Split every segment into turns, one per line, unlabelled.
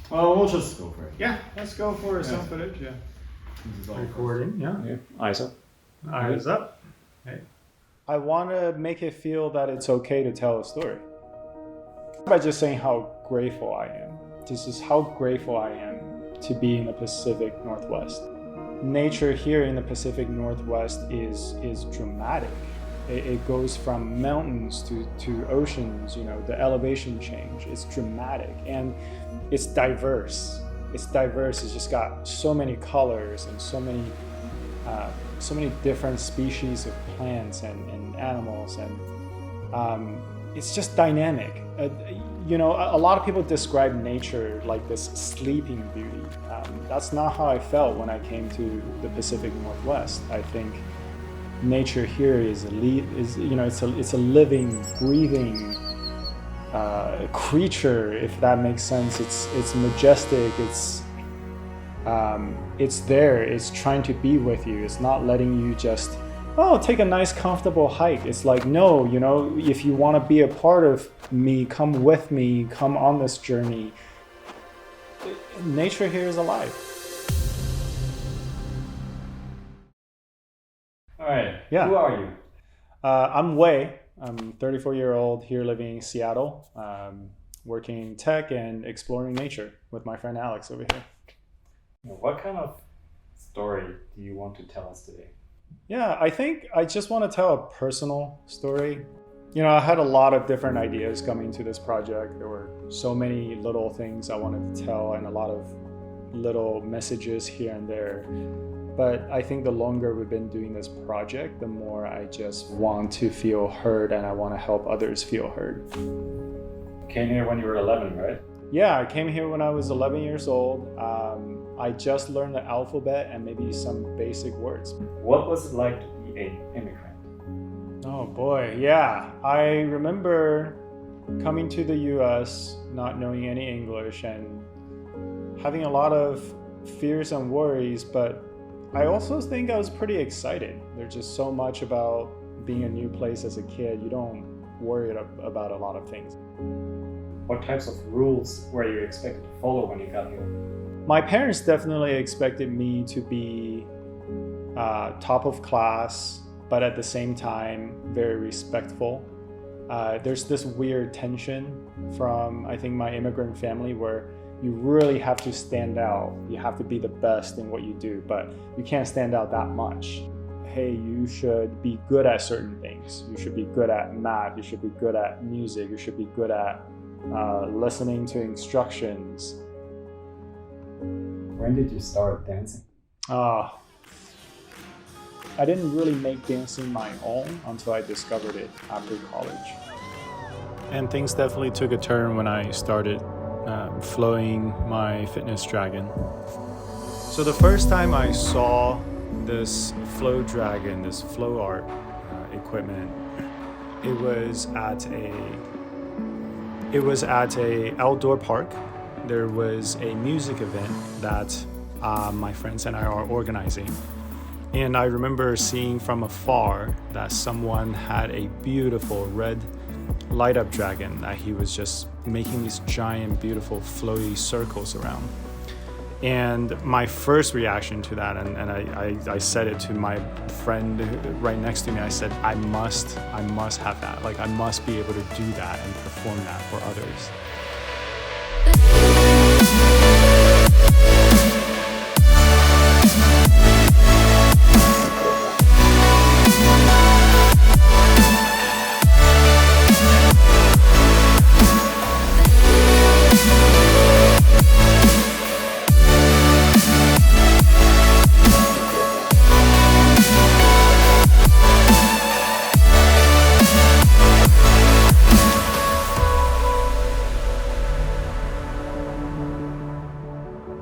Well, we'll just go for it.
Yeah, let's go for some footage. Yeah.
This is all
Recording. Yeah.
Eyes up.
Eyes up.
Hey. I want to make it feel that it's okay to tell a story. By just saying how grateful I am. This is how grateful I am to be in the Pacific Northwest. Nature here in the Pacific Northwest is dramatic. It goes from mountains to oceans, you know, the elevation change. It's dramatic and it's diverse. It's just got so many colors and so many different species of plants and animals, and it's just dynamic. You know, a lot of people describe nature like this sleeping beauty. That's not how I felt when I came to the Pacific Northwest. I think nature here is it's a living, breathing creature, if that makes sense. It's majestic. It's there. It's trying to be with you. It's not letting you just take a nice comfortable hike. It's like, no, you know, if you want to be a part of me, come with me, come on this journey. Nature here is alive.
All right.
Yeah.
Who are you?
I'm Wei. I'm 34-year-old here living in Seattle, working in tech and exploring nature with my friend Alex over here.
What kind of story do you want to tell us today?
Yeah, I think I just want to tell a personal story. You know, I had a lot of different ideas coming to this project. There were so many little things I wanted to tell and a lot of little messages here and there. But I think the longer we've been doing this project, the more I just want to feel heard and I want to help others feel heard.
Came here when you were 11, right?
Yeah, I came here when I was 11 years old. I just learned the alphabet and maybe some basic words.
What was it like to be an immigrant?
Oh boy, yeah. I remember coming to the US, not knowing any English and having a lot of fears and worries, but I also think I was pretty excited. There's just so much about being a new place as a kid. You don't worry about a lot of things.
What types of rules were you expected to follow when you got here?
My parents definitely expected me to be top of class, but at the same time, very respectful. There's this weird tension from, I think, my immigrant family where you really have to stand out. You have to be the best in what you do, but you can't stand out that much. Hey, you should be good at certain things. You should be good at math. You should be good at music. You should be good at listening to instructions.
When did you start dancing?
I didn't really make dancing my own until I discovered it after college. And things definitely took a turn when I started flowing my fitness dragon. So the first time I saw this flow dragon, this flow art equipment, it was at a outdoor park. There was a music event that my friends and I are organizing. And I remember seeing from afar that someone had a beautiful red light up dragon that he was just making these giant, beautiful, flowy circles around. And my first reaction to that, and I said it to my friend right next to me, I said, I must have that. Like, I must be able to do that and perform that for others.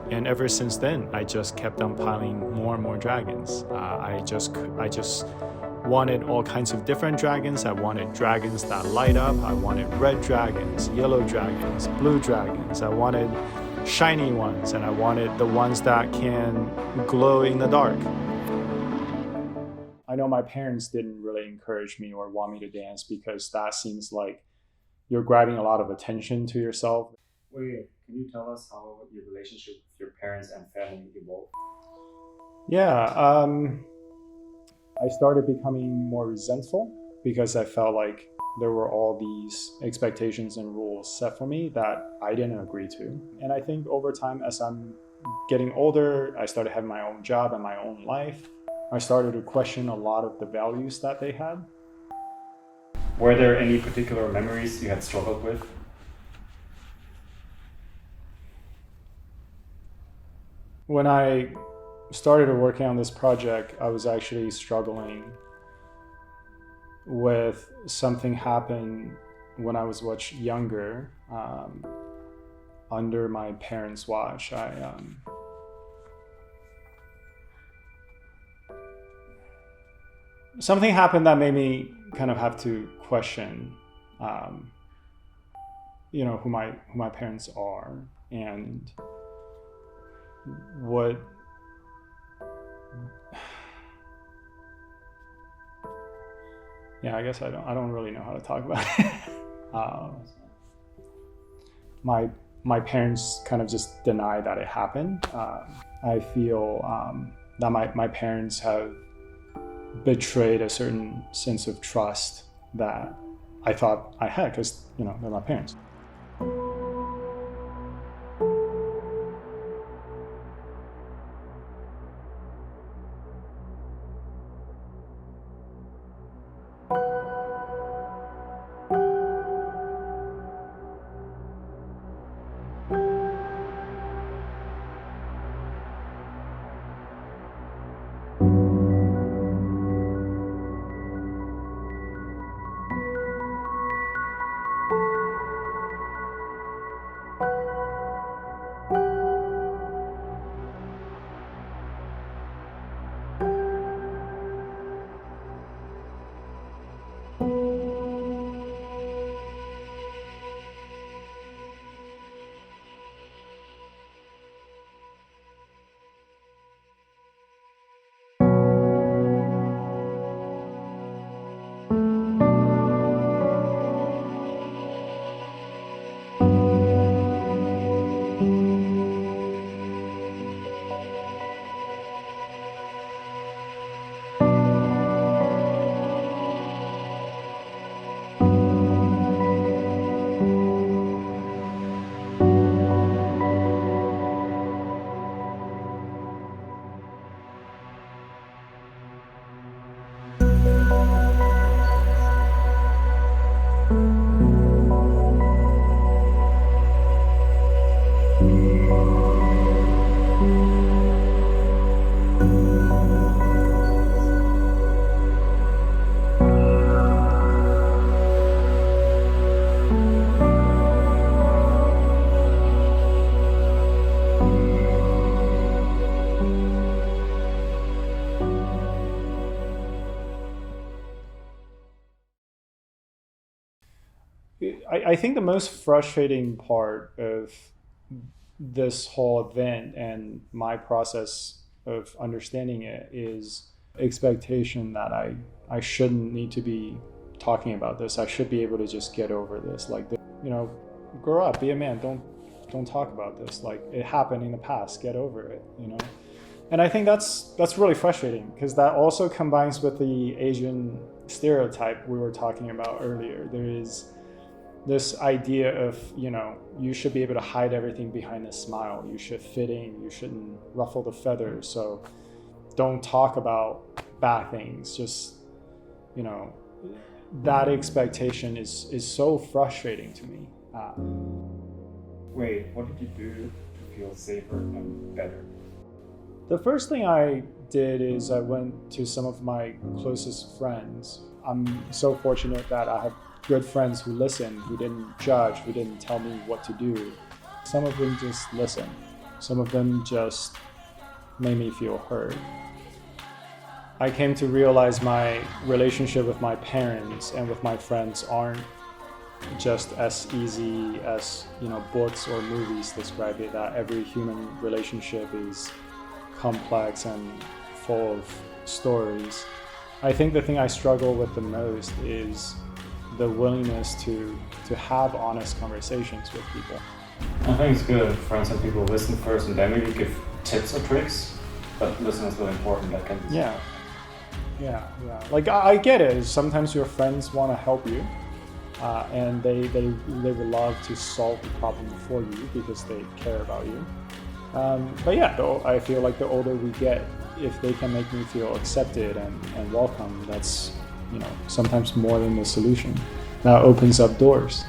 And ever since then, I just kept on piling more and more dragons. I just wanted all kinds of different dragons. I wanted dragons that light up. I wanted red dragons, yellow dragons, blue dragons. I wanted shiny ones, and I wanted the ones that can glow in the dark. I know my parents didn't really encourage me or want me to dance because that seems like you're grabbing a lot of attention to yourself.
Were you can you tell us how your relationship with your parents and family evolved?
Yeah, I started becoming more resentful because I felt like there were all these expectations and rules set for me that I didn't agree to. And I think over time, as I'm getting older, I started having my own job and my own life. I started to question a lot of the values that they had.
Were there any particular memories you had struggled with?
When I started working on this project, I was actually struggling with something happened when I was much younger, under my parents' watch. Something happened that made me kind of have to question, who my parents are and what. Yeah, I guess I don't really know how to talk about it. My parents kind of just deny that it happened. I feel that my parents have betrayed a certain sense of trust that I thought I had because, they're my parents. I think the most frustrating part of this whole event and my process of understanding it is expectation that I shouldn't need to be talking about this. I should be able to just get over this. Like, grow up, be a man. Don't talk about this. Like, it happened in the past. Get over it. And I think that's really frustrating because that also combines with the Asian stereotype we were talking about earlier. There is this idea of, you should be able to hide everything behind a smile. You should fit in. You shouldn't ruffle the feathers. So don't talk about bad things. Just, that expectation is so frustrating to me.
Wait, what did you do to feel safer and better?
The first thing I did is I went to some of my closest friends. I'm so fortunate that I have good friends who listen, who didn't judge, who didn't tell me what to do. Some of them just listened. Some of them just made me feel heard. I came to realize my relationship with my parents and with my friends aren't just as easy as, books or movies describe it, that every human relationship is complex and full of stories. I think the thing I struggle with the most is the willingness to have honest conversations with people.
I think it's good for some people listen first and then maybe give tips or tricks, but listening is really important. That can
Yeah. Like I get it. Sometimes your friends want to help you, and they would love to solve the problem for you because they care about you. But yeah, though I feel like the older we get, if they can make me feel accepted and welcome, that's sometimes more than the solution. That opens up doors.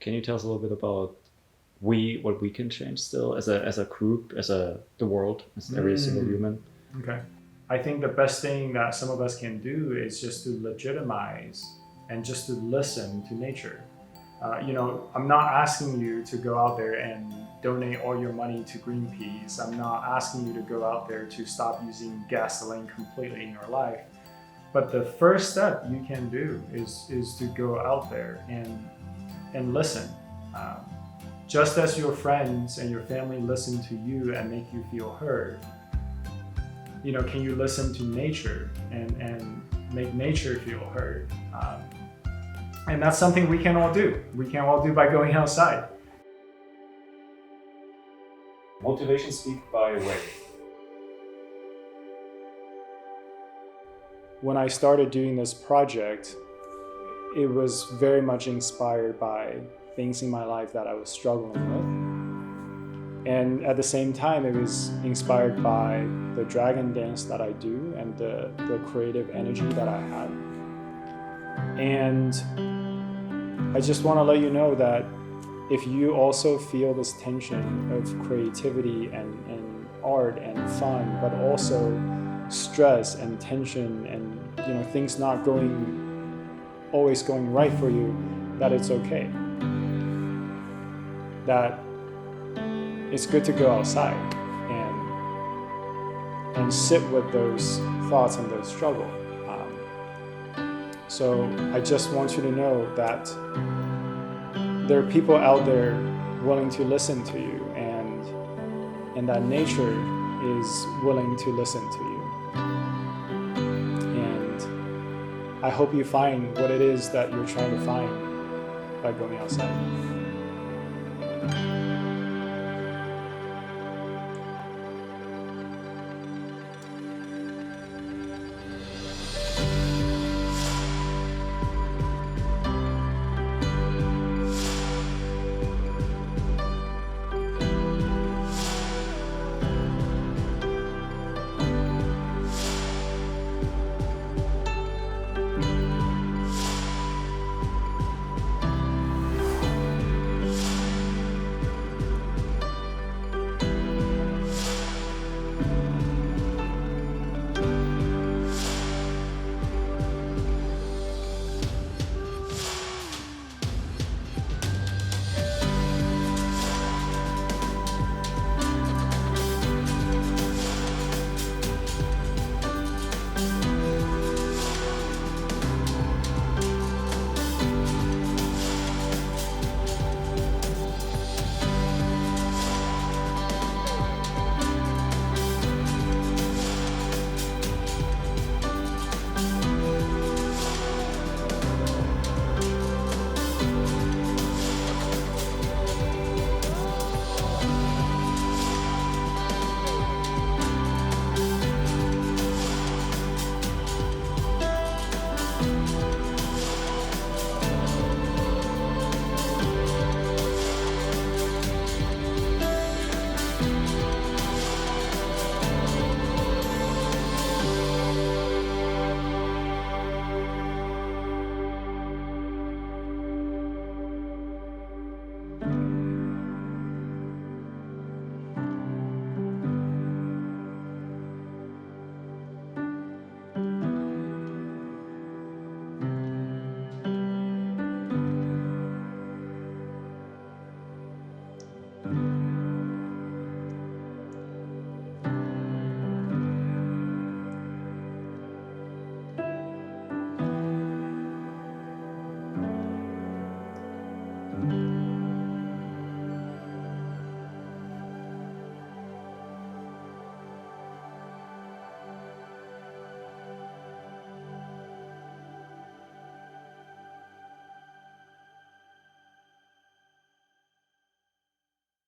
Can you tell us a little bit about what we can change still as a group, the world, as every single human?
Okay. I think the best thing that some of us can do is just to legitimize and just to listen to nature. I'm not asking you to go out there and donate all your money to Greenpeace. I'm not asking you to go out there to stop using gasoline completely in your life. But the first step you can do is to go out there and listen. Just as your friends and your family listen to you and make you feel heard, can you listen to nature and make nature feel heard? And that's something we can all do. We can all do by going outside.
Motivation speak by Wei.
When I started doing this project, it was very much inspired by things in my life that I was struggling with. And at the same time, it was inspired by the dragon dance that I do and the creative energy that I had. And I just want to let you know that if you also feel this tension of creativity and art and fun, but also stress and tension and things not always going right for you, that it's okay. That it's good to go outside and sit with those thoughts and those struggles. So I just want you to know that there are people out there willing to listen to you, and that nature is willing to listen to you. And I hope you find what it is that you're trying to find by going outside.